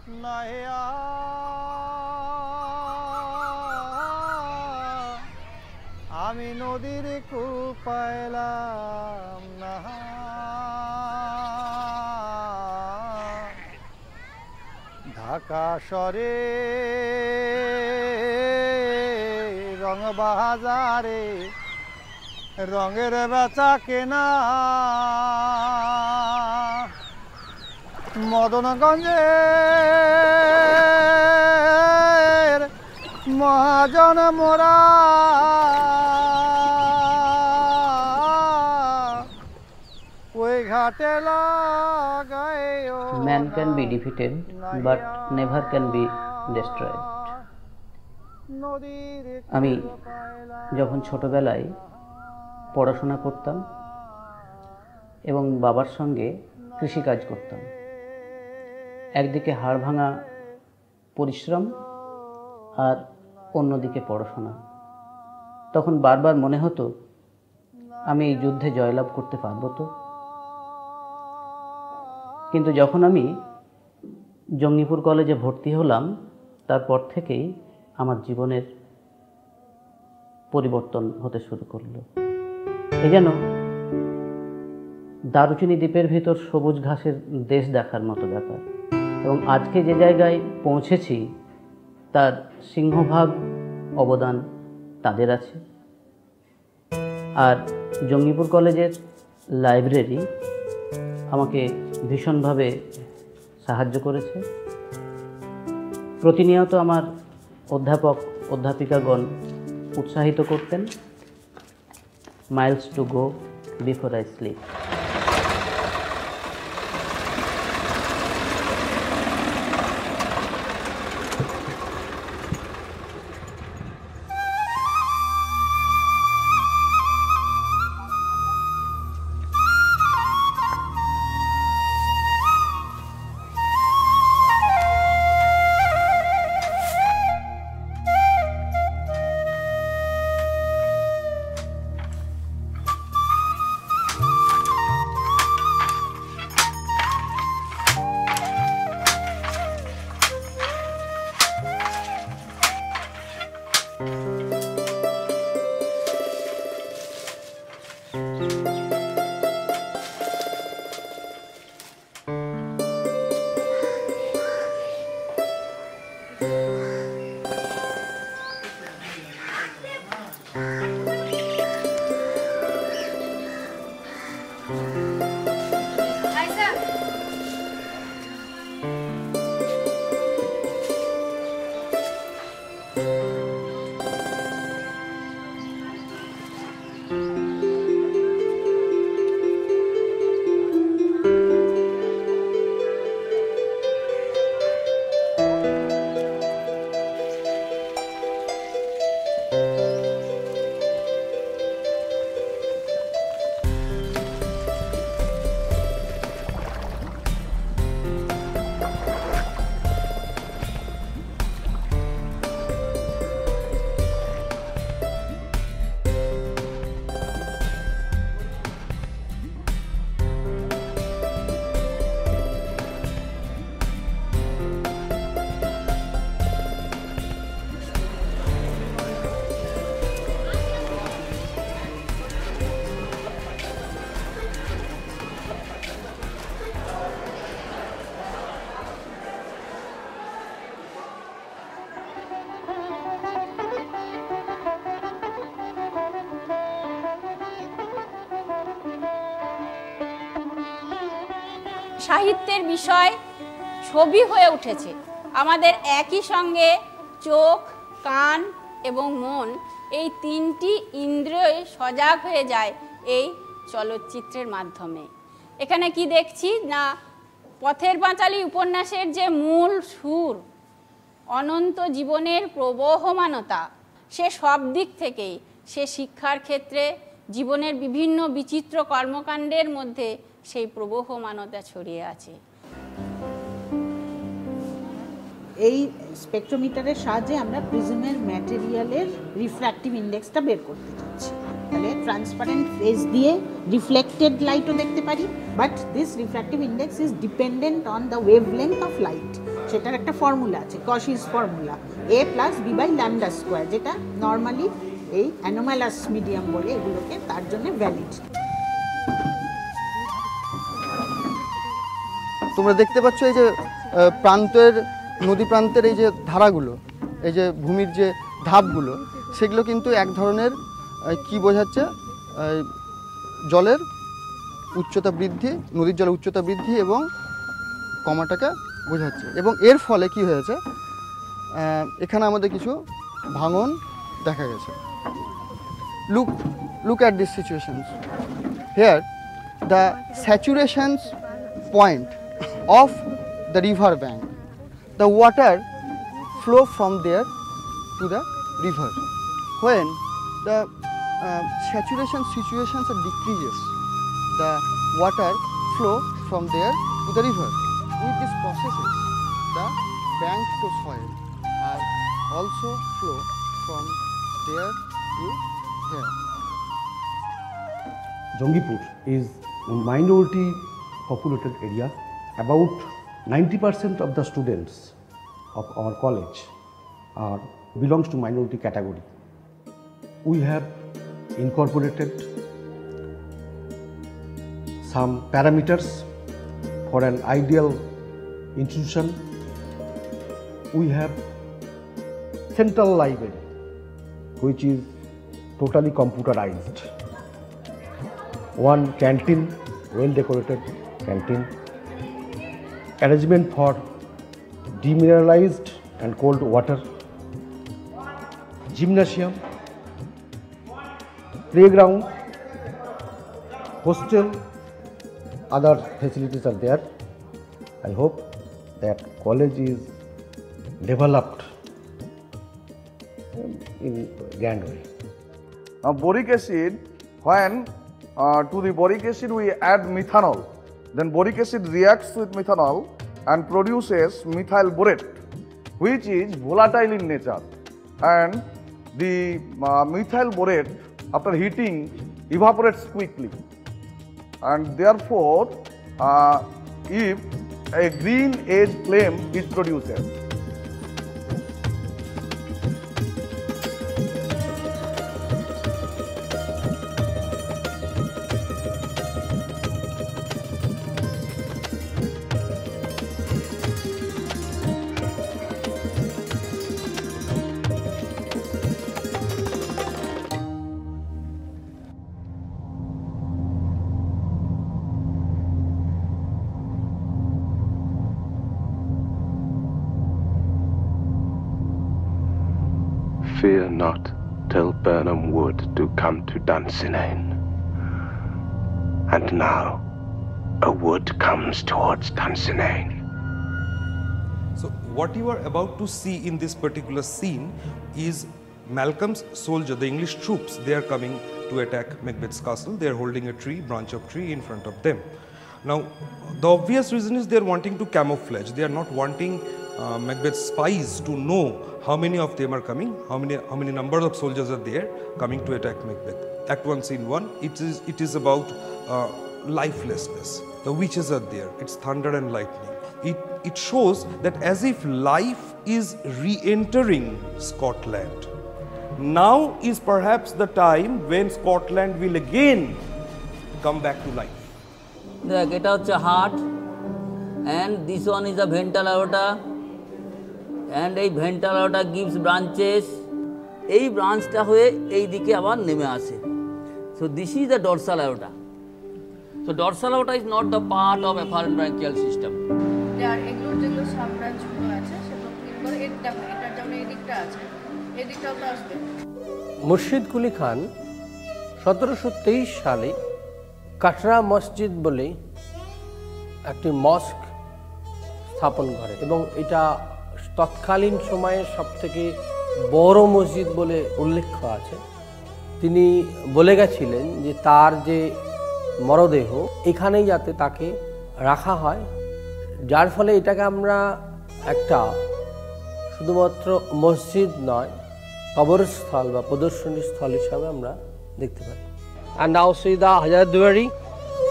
নাহিয়া আমি নদীর কূপ পাইলাম না ঢাকা শহরে রং বাজারে রঙের বেচা কেনা মদনগঞ্জের মহাজন মোরা ওই ঘাটে লাগায় Man can be defeated but never can be destroyed. আমি যখন ছোটবেলায় পড়াশোনা করতাম এবং বাবার সঙ্গে কৃষিকাজ করতাম, একদিকে হাড় ভাঙা পরিশ্রম আর অন্যদিকে পড়াশোনা, তখন বারবার মনে হতো আমি এই যুদ্ধে জয়লাভ করতে পারবো তো। কিন্তু যখন আমি জঙ্গিপুর কলেজে ভর্তি হলাম, তারপর থেকেই আমার জীবনের পরিবর্তন হতে শুরু করলো। এই যেন দারুচিনি দ্বীপের ভিতর সবুজ ঘাসের দেশ দেখার মতো ব্যাপার। এবং আজকে যে জায়গায় পৌঁছেছি তার সিংহভাগ অবদান তাদের আছে। আর জঙ্গিপুর কলেজের লাইব্রেরি আমাকে ভীষণভাবে সাহায্য করেছে। প্রতিনিয়ত আমার অধ্যাপক অধ্যাপিকাগণ উৎসাহিত করতেন, Miles to go before I sleep. সাহিত্যের বিষয় ছবি হয়ে উঠেছে। আমাদের একই সঙ্গে চোখ, কান এবং মন, এই তিনটি ইন্দ্রিয় সজাগ হয়ে যায় এই চলচ্চিত্রের মাধ্যমে। এখানে কি দেখছি না, পথের পাঁচালী উপন্যাসের যে মূল সুর, অনন্ত জীবনের প্রবহমানতা, সে সব দিক থেকেই, সে শিক্ষার ক্ষেত্রে, জীবনের বিভিন্ন বিচিত্র কর্মকাণ্ডের মধ্যে সেই প্রবহমানতা ছড়িয়ে আছে। এই স্পেকট্রোমিটারের সাহায্যে আমরা প্রিজমের ম্যাটেরিয়ালের রিফ্র্যাক্টিভ ইন্ডেক্সটা বের করতে চাচ্ছি। তাহলে ট্রান্সপারেন্ট ফেজ দিয়ে রিফ্লেক্টেড লাইটও দেখতে পারি, but this refractive index is dependent on the wavelength of light. সেটার একটা ফর্মুলা আছে, Cauchy's formula, a plus B by lambda square, যেটা নর্মালি এই অ্যানোমালাস মিডিয়াম বলে এগুলোকে, তার জন্য ভ্যালিড। তোমরা দেখতে পাচ্ছ এই যে প্রান্তের নদী প্রান্তের এই যে ধারাগুলো, এই যে ভূমির যে ধাপগুলো, সেগুলো কিন্তু এক ধরনের কি বোঝাচ্ছে, জলের উচ্চতা বৃদ্ধি, নদীর জলের উচ্চতা বৃদ্ধি এবং কমাটাকে বোঝাচ্ছে। এবং এর ফলে কি হয়েছে, এখানে আমাদের কিছু ভাঙন দেখা গেছে। look at these situations. Here the saturation point of the river bank, the water flow from there to the river. When the saturation situations decreases, the water flow from there to the river. With these processes, the bank to soil are also flow from there to here. Jangipur is a minority populated area. About 90% of the students of our college belongs to minority category. We have incorporated some parameters for an ideal institution. We have central library, which is totally computerized. One canteen, well decorated canteen. Arrangement for demineralized and cold water. Gymnasium, playground, hostel, other facilities are there. I hope that college is developed in grand way. Boric acid, when to the boric acid we add methanol, then boric acid reacts with methanol and produces methyl borate, which is volatile in nature, and the methyl borate after heating evaporates quickly, and therefore if a green edge flame is produced. Fear not, tell Burnham Wood to come to Dunsinane. And now, a wood comes towards Dunsinane. So what you are about to see in this particular scene is Malcolm's soldier, the English troops, they are coming to attack Macbeth's castle. They are holding a tree, branch of tree in front of them. Now, the obvious reason is they are wanting to camouflage. They are not wanting Macbeth's spies to know how many of them are coming, how many numbers of soldiers are there coming to attack Macbeth. Act 1, Scene 1, it is about lifelessness. The witches are there, it's thunder and lightning. It shows that as if life is re-entering Scotland. Now is perhaps the time when Scotland will again come back to life. দেখ এটা হচ্ছে heart and this one is a ventral aorta and এই ventral aorta gives branches, এই ব্রাঞ্চটা হয়ে এই দিকে আবার নেমে আসে। So this is the dorsal aorta. So dorsal aorta is not the part of afferent branchial system. আর এগুলো যেগুলো সাব ব্রাঞ্চগুলো আছে সেগুলো ক্লিন করে এটার যেমন এই দিকটা আছে, এই দিকটাও তো আসবে। মুর্শিদ কুলি খান 1723 সালে কাটরা মসজিদ বলে একটি মস্ক স্থাপন করে এবং এটা তৎকালীন সময়ে সবথেকে বড় মসজিদ বলে উল্লেখ আছে। তিনি বলে গেছিলেন যে তার যে মরদেহ এখানেই যাতে তাকে রাখা হয়, যার ফলে এটাকে আমরা একটা শুধুমাত্র মসজিদ নয় কবরস্থল বা প্রদর্শনী স্থল হিসাবে আমরা দেখতে পাই। And now see the Hajar Duwari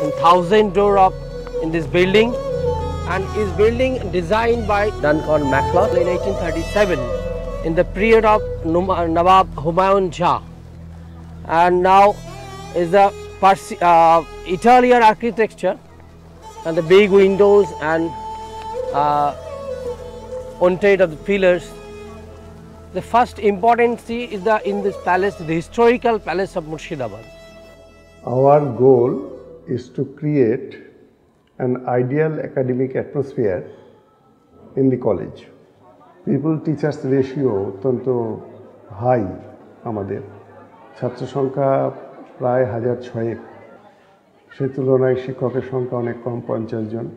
and 1000 door of in this building. and is building designed by Duncan MacLeod in 1837 in the period of Nawab Humayun Shah, and now is the Italian architecture and the big windows and ontate of the pillars. The first important thing is in this palace, the historical palace of Murshidabad. Our goal is to create an ideal academic atmosphere in the college. People teachers ratio অত্যন্ত high আমাদের, ছাত্র সংখ্যা প্রায় 1006, সে তুলনায় শিক্ষকের সংখ্যা অনেক কম, 50 জন।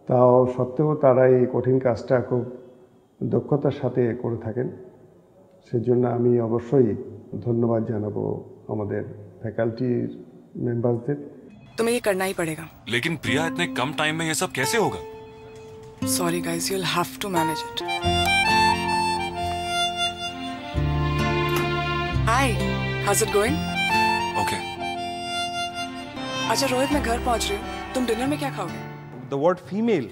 তাও সত্ত্বেও তারা এই কঠিন কাজটা খুব দক্ষতার সাথে করে থাকেন। সেজন্য আমি অবশ্যই ধন্যবাদ জানাবো আমাদের ফ্যাকাল্টির মেম্বারদের। तुम्हें ये करना ही पड़ेगा। लेकिन प्रिया, इतने कम टाइम में ये सब कैसे होगा? Sorry guys, you'll have to manage it. Hi, how's it going? Okay. अच्छा रोहित, मैं घर पहुंच रही हूँ, तुम डिनर में क्या खाओगे? The word female,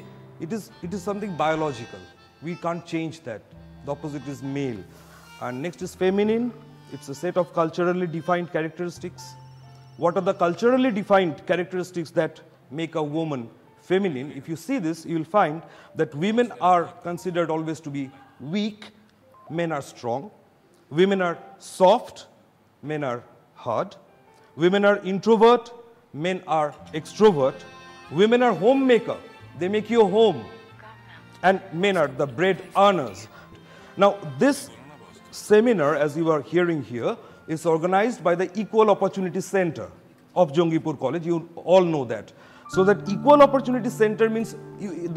it is something biological. We can't change that. The opposite is male. And next is feminine. It's a set of culturally defined characteristics. What are the culturally defined characteristics that make a woman feminine? If you see this, you will find that women are considered always to be weak, men are strong. Women are soft, men are hard. Women are introvert, men are extrovert. Women are homemaker, they make you a home. And men are the bread earners. Now this seminar, as you are hearing here, is organized by the Equal Opportunity Center of Jangipur College. You all know that. So that Equal Opportunity Center means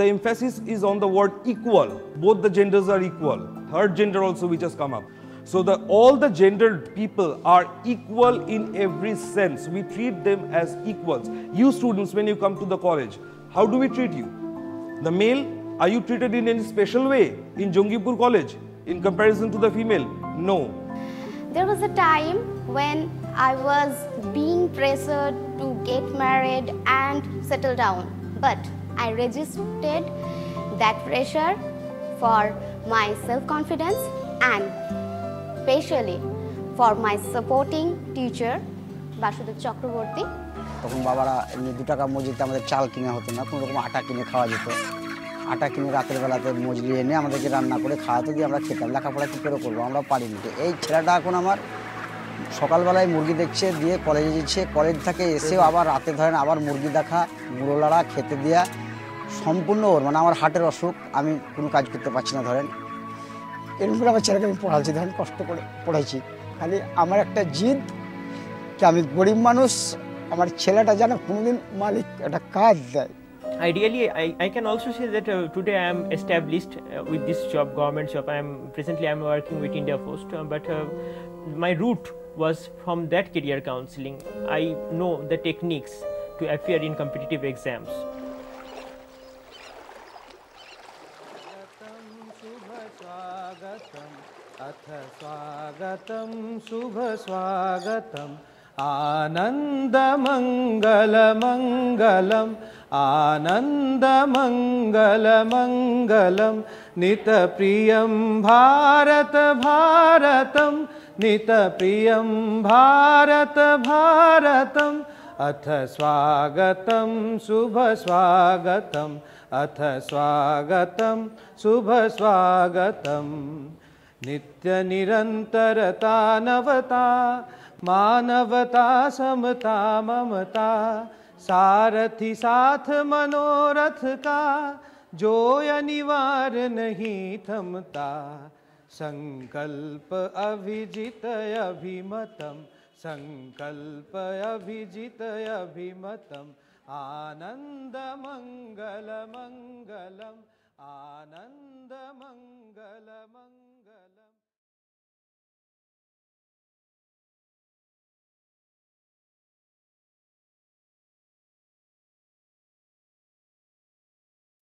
the emphasis is on the word equal. Both the genders are equal. Third gender also which has come up. So all the gendered people are equal in every sense. We treat them as equals. You students, when you come to the college, how do we treat you? The male, are you treated in any special way in Jangipur College in comparison to the female? No. There was a time when I was being pressured to get married and settle down, but I resisted that pressure for my self-confidence and especially for my supporting teacher, Basudev Chakraborty. তখন বাবারা এমনি 2 টাকা মজুরিতে আমাদের চাল কিনে হতো না, কোনো রকম আটা কিনে খাওয়া যেত। আটা কিনে রাতের বেলাতে মজুরি এনে আমাদেরকে রান্না করে খাওয়াতে দিয়ে আমরা খেতাম। লেখাপড়া কী করে করবো, আমরা পারিনি। এই ছেলেটা এখন আমার সকালবেলায় মুরগি দেখছে, দিয়ে কলেজে যাচ্ছে, কলেজ থেকে এসেও আবার রাতে ধরেন আবার মুরগি দেখা, গুঁড়ো লাড়া, খেতে দেওয়া, সম্পূর্ণ ওর। মানে আমার হার্টের অসুখ, আমি কোনো কাজ করতে পারছি না ধরেন। এরকম করে আমার ছেলেকে আমি পড়াচ্ছি, ধরেন কষ্ট করে পড়াইছি। খালি আমার একটা জিদ কি আমি গরিব মানুষ, আমার ছেলেটা যেন কোনোদিন মালিক একটা কাজ দেয়। Ideally, I can also say that today I am established with this job, government job. Presently I am working with India Post, but my route was from that career counseling. I know the techniques to appear in competitive exams. Swagatam Shubha Swagatam Ananda Mangala Mangalam Ananda Mangala Mangalam Nita Priyam Bharata Bharatam Nita Priyam Bharata Bharatam Atha Swagatam Shubha Swagatam Atha Swagatam Shubha Swagatam Nitya Nirantarata Navata मानवता समता ममता सारथी साथ मनोरथ का जो अनिवार्य नहीं थमता संकल्प अभिजित अभिमतम संकल्प अभिजित अभिमतम आनंद मंगल मंगलम आनंद